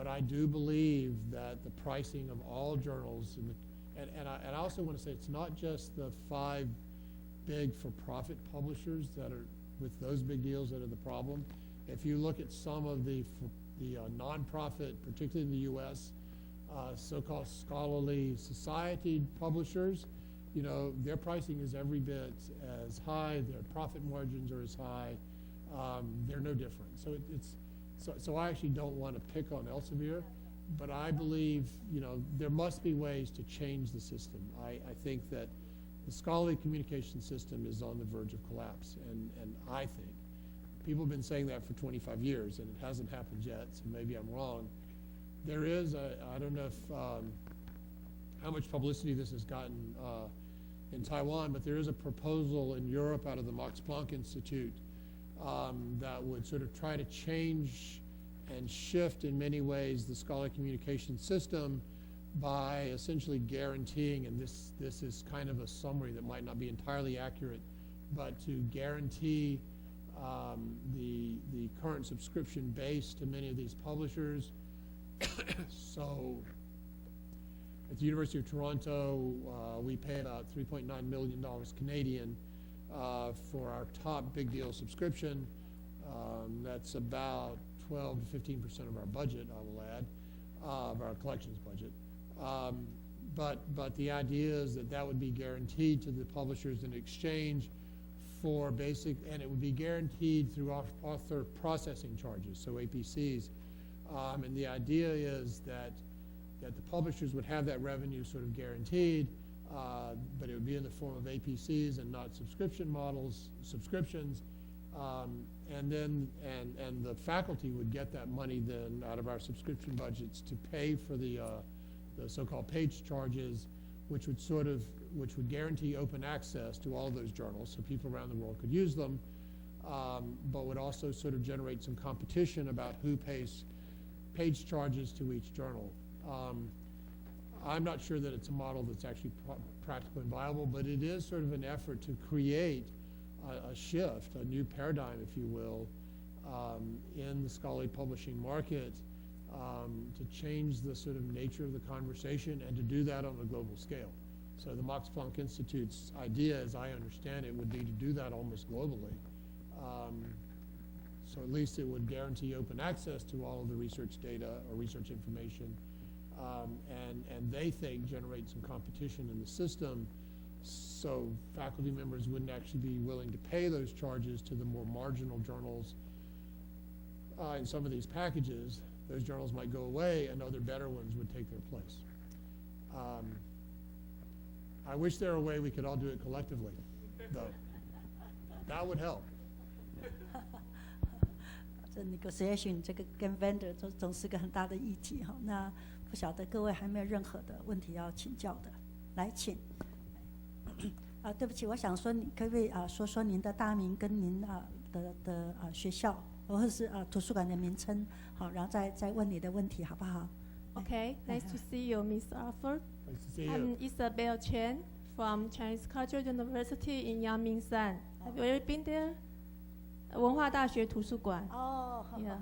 But I do believe that the pricing of all journals, and I also want to say it's not just the 5 big for-profit publishers that are, with those big deals, that are the problem. If you look at some of the nonprofit, particularly in the U.S., so-called scholarly society publishers, you know, their pricing is every bit as high, their profit margins are as high, they're no different. So I actually don't want to pick on Elsevier, but I believe, you know, there must be ways to change the system. I think that the scholarly communication system is on the verge of collapse, and I think, people have been saying that for 25 years, and it hasn't happened yet, so maybe I'm wrong. There is I don't know if, how much publicity this has gotten in Taiwan, but there is a proposal in Europe out of the Max Planck Institute that would sort of try to change and shift in many ways the scholarly communication system by essentially guaranteeing, and this is kind of a summary that might not be entirely accurate, but to guarantee the current subscription base to many of these publishers. So at the University of Toronto, we pay about $3.9 million Canadian for our top big deal subscription. That's about 12 to 15% of our budget, I will add, of our collections budget. But the idea is that would be guaranteed to the publishers in exchange for basic, and it would be guaranteed through author processing charges, so APCs. And the idea is that the publishers would have that revenue sort of guaranteed, but it would be in the form of APCs and not subscriptions. And the faculty would get that money then out of our subscription budgets to pay for the so-called page charges, which would guarantee open access to all of those journals so people around the world could use them, but would also sort of generate some competition about who pays page charges to each journal. I'm not sure that it's a model that's actually practical and viable, but it is sort of an effort to create a shift, a new paradigm, if you will, in the scholarly publishing market, to change the sort of nature of the conversation and to do that on a global scale. So the Max Planck Institute's idea, as I understand it, would be to do that almost globally. So at least it would guarantee open access to all of the research data or research information, and they think generate some competition in the system, so faculty members wouldn't actually be willing to pay those charges to the more marginal journals in some of these packages. Those journals might go away and other better ones would take their place. I wish there were a way we could all do it collectively, though. That would help. 这 negotiation 这个跟 vendor 总是个很大的议题哈。那不晓得各位还没有任何的问题要请教的，来请。对不起，我想说，你可不可以说说您的大名跟您的学校或者是图书馆的名称，好，然后再问你的问题，好不好？ Okay, nice to see you, Ms. Arthur. Nice to see you. I'm Isabel Chen from Chinese Cultural University in Yangmingshan. Have you ever been there? 文化大学图书馆。哦， Yeah.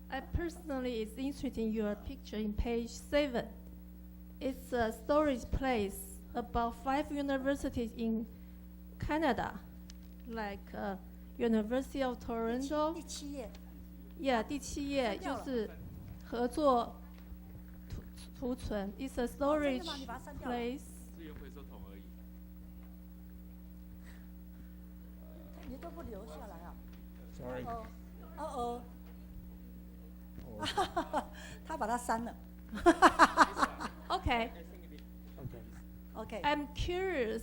I personally is interested in your picture in page 7. It's a storage place about 5 universities in Canada, like University of Toronto. 第七页。Yeah, 第7页就是合作储存。It's a storage place. 资源回收桶而已。你都不留下来啊 Sorry. 哦，他把它删了。Okay. Okay. OK. I'm curious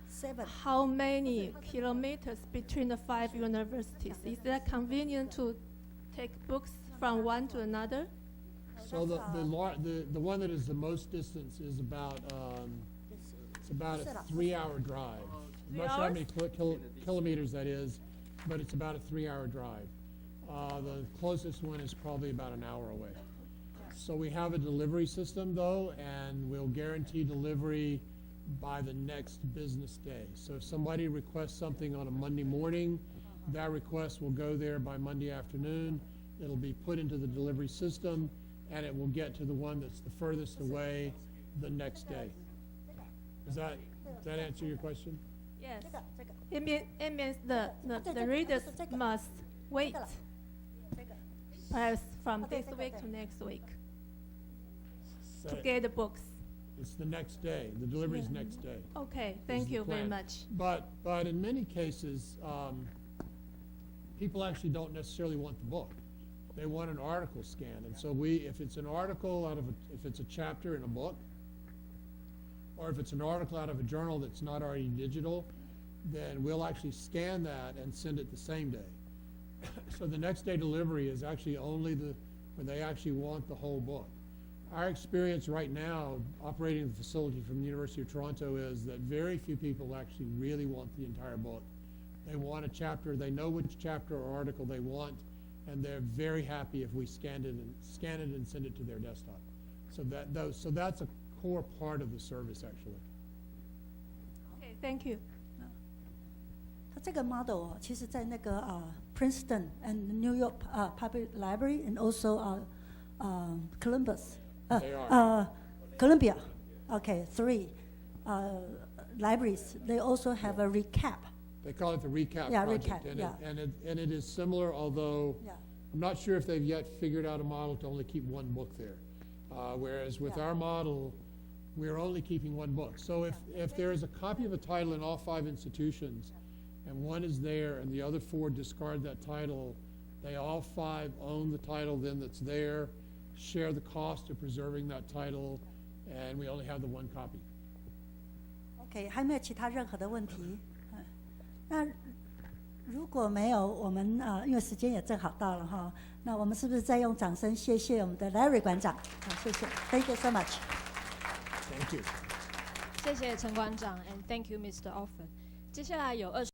7. how many kilometers between the 5 universities. Is that convenient to take books from one to another? So the one that is the most distance is about it's about a 3-hour drive. I'm not sure how many kilometers that is, but it's about a 3-hour drive. The closest one is probably about an hour away. So we have a delivery system though, and we'll guarantee delivery by the next business day. So if somebody requests something on a Monday morning, that request will go there by Monday afternoon. It'll be put into the delivery system, and it will get to the one that's the furthest away the next day. Does that answer your question? Yes. 这个这个 It means the readers must wait 这个 perhaps from Okay, this okay, week okay. to next week So to get the books. it's the next day. The delivery is Yeah. next day. Okay, thank the you very plan. much. But in many cases, people actually don't necessarily want the book. They want an article scanned. And so if it's an article if it's a chapter in a book, or if it's an article out of a journal that's not already digital, then we'll actually scan that and send it the same day. So the next day delivery is actually only when they actually want the whole book. Our experience right now, operating the facility from the University of Toronto, is that very few people actually really want the entire book. They want a chapter, they know which chapter or article they want, and they're very happy if we scan it and send it to their desktop. So that's a core part of the service, actually. Okay, thank you. 它这个 model 其实在那个Princeton and New York Public Library and also Columbus They are. Columbia, okay, 3 libraries. They also have a recap. They call it the recap Yeah, project. recap, And it is similar, although Yeah. I'm not sure if they've yet figured out a model to only keep one book there. Whereas with Yeah. our model, we're only keeping one book. So if there is a copy of a title in all 5 institutions, and one is there and the other 4 discard that title, they all 5 own the title then that's there, share the cost of preserving that title, and we only have the one copy. OK， 还没有其他任何的问题？那如果没有，我们因为时间也正好到了哈，那我们是不是再用掌声谢谢我们的 Larry 馆长？好，谢谢 ，Thank you so much。 Thank you. 谢谢陈馆长 ，and thank you Mr. Orphan。接下来有20